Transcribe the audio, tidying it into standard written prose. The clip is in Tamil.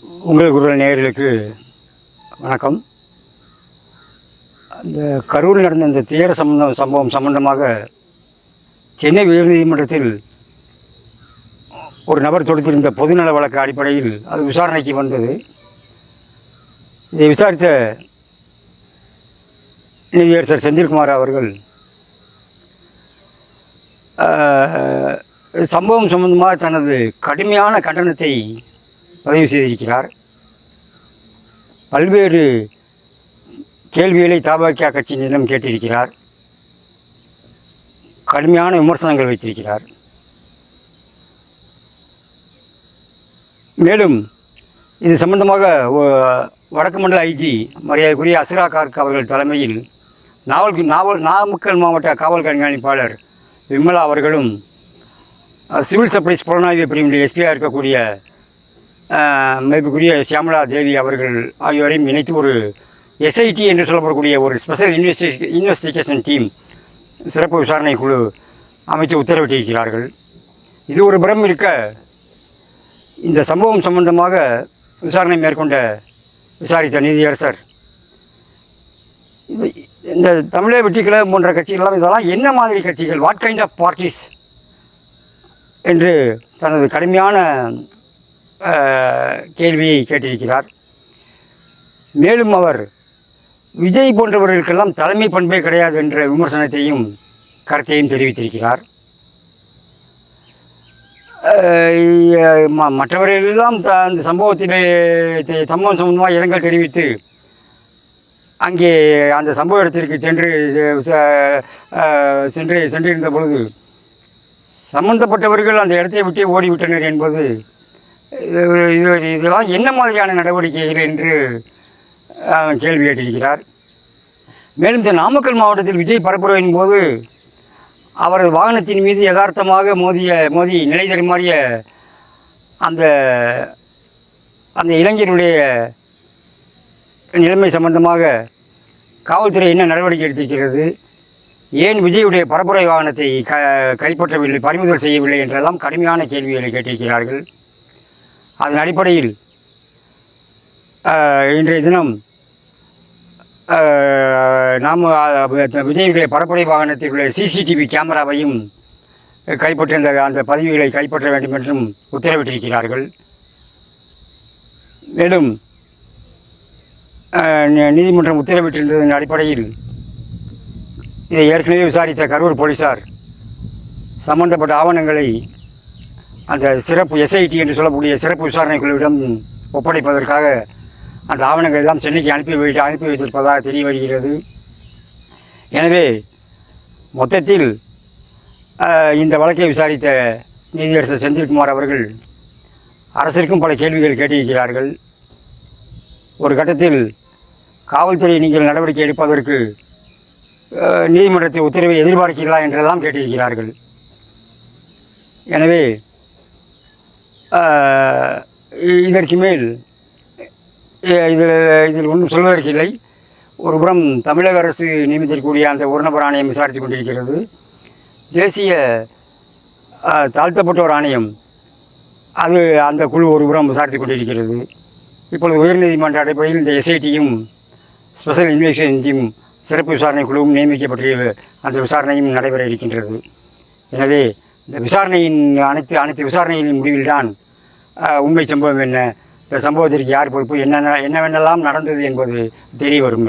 உங்கள் குரல் நேயர்களுக்கு வணக்கம். அந்த கரூரில் நடந்த இந்த துயர சம்பவம் சம்பந்தமாக சென்னை உயர்நீதிமன்றத்தில் ஒரு நபர் தொடுத்திருந்த பொதுநல வழக்கு அடிப்படையில் அது விசாரணைக்கு வந்தது. இதை விசாரித்த நீதியரசர் செந்தில்குமார் அவர்கள் சம்பவம் சம்பந்தமாக தனது கடுமையான கண்டனத்தை பதிவு செய்திருக்கிறார். பல்வேறு கேள்விகளை தபாக கட்சியினரிடம் கேட்டிருக்கிறார். கடுமையான விமர்சனங்கள் வைத்திருக்கிறார். மேலும் இது சம்பந்தமாக வடக்கு மண்டல ஐஜி மரியாதைக்குரிய அஸ்ரா கார்க் அவர்கள் தலைமையில் நாமக்கல் மாவட்ட காவல் கண்காணிப்பாளர் விமலா அவர்களும் சிவில் சப்ளைஸ் புலனாய்வு பிரிவினுடைய எஸ்பியாக இருக்கக்கூடிய மதிப்புக்குரிய சியாமலா தேவி அவர்கள் ஆகியோரையும் இணைத்து ஒரு எஸ்ஐடி என்று சொல்லப்படக்கூடிய ஒரு ஸ்பெஷல் இன்வெஸ்டிகேஷன் டீம் சிறப்பு விசாரணை குழு அமைத்து உத்தரவிட்டிருக்கிறார்கள். இது ஒரு புறம் இருக்க, இந்த சம்பவம் சம்பந்தமாக விசாரணை விசாரித்த நீதியரசர் இந்த தமிழக வெற்றி கழகம் போன்ற கட்சிகள் இதெல்லாம் என்ன மாதிரி கட்சிகள், வாட் கைண்ட் ஆஃப் பார்ட்டிஸ் என்று தனது கடுமையான கேள்வியை கேட்டிருக்கிறார். மேலும் அவர் விஜய் போன்றவர்களுக்கெல்லாம் தலைமை பண்பே கிடையாது என்ற விமர்சனத்தையும் கருத்தையும் தெரிவித்திருக்கிறார். மற்றவர்களெல்லாம் அந்த சம்பவத்திலே சம்பவம் சம்பந்தமாக இரங்கல் தெரிவித்து அங்கே அந்த சம்பவ இடத்திற்கு சென்றிருந்த பொழுது சம்பந்தப்பட்டவர்கள் அந்த இடத்தை விட்டே ஓடிவிட்டனர் என்பது இதெல்லாம் என்ன மாதிரியான நடவடிக்கைகள் என்று கேள்வி கேட்டிருக்கிறார். மேலும் இந்த நாமக்கல் மாவட்டத்தில் விஜய் பரப்புரையின் போது அவரது வாகனத்தின் மீது யதார்த்தமாக மோதி நிலை தடுமாறிய அந்த இளைஞருடைய நிலைமை சம்பந்தமாக காவல்துறை என்ன நடவடிக்கை எடுத்திருக்கிறது, ஏன் விஜயுடைய பரப்புரை வாகனத்தை கைப்பற்றவில்லை, பறிமுதல் செய்யவில்லை என்றெல்லாம் கடுமையான கேள்விகளை கேட்டிருக்கிறார்கள். அதன் அடிப்படையில் இன்றைய தினம் நாம் விஜயுடைய பரப்புரை வாகனத்திற்குள்ள சிசிடிவி கேமராவையும் கைப்பற்ற அந்த பதிவுகளை கைப்பற்ற வேண்டும் என்றும் உத்தரவிட்டிருக்கிறார்கள். மேலும் நீதிமன்றம் உத்தரவிட்டிருந்ததன் அடிப்படையில் இதை ஏற்கனவே விசாரித்த கரூர் போலீசார் சம்பந்தப்பட்ட ஆவணங்களை அந்த சிறப்பு எஸ்ஐடி என்று சொல்லக்கூடிய சிறப்பு விசாரணை குழுவிடம் ஒப்படைப்பதற்காக அந்த ஆவணங்கள் எல்லாம் சென்னைக்கு அனுப்பி வைத்திருப்பதாக தெரிய வருகிறது. எனவே மொத்தத்தில் இந்த வழக்கை விசாரித்த நீதியரசர் செந்தில்குமார் அவர்கள் அரசிற்கும் பல கேள்விகள் கேட்டிருக்கிறார்கள். ஒரு கட்டத்தில் காவல்துறை நீங்கள் நடவடிக்கை எடுப்பதற்கு நீதிமன்றத்தை உத்தரவை எதிர்பார்க்கிறீர்களா என்றெல்லாம் கேட்டிருக்கிறார்கள். எனவே இதற்கு மேல் இதில் ஒன்றும் சொல்வதற்கு இல்லை. ஒருபுறம் தமிழக அரசு நியமித்திருக்கக்கூடிய அந்த ஒரு நபர் ஆணையம் விசாரித்து கொண்டிருக்கிறது. தேசிய தாழ்த்தப்பட்டோர் ஆணையம் அந்த குழு ஒருபுறம் விசாரித்து கொண்டிருக்கிறது. இப்பொழுது உயர்நீதிமன்ற அடிப்படையில் இந்த எஸ்ஐடியும் ஸ்பெஷல் இன்வெஸ்டிகேஷன் டீம் சிறப்பு விசாரணை குழுவும் நியமிக்கப்பட்ட அந்த விசாரணையும் நடைபெற இருக்கின்றது. எனவே இந்த விசாரணையின் அனைத்து விசாரணையின் முடிவில்தான் உண்மை சம்பவம் என்ன, இந்த சம்பவத்திற்கு யார் பொறுப்பு, என்னவென்னெல்லாம் நடந்தது என்பது தெரிய வரும்.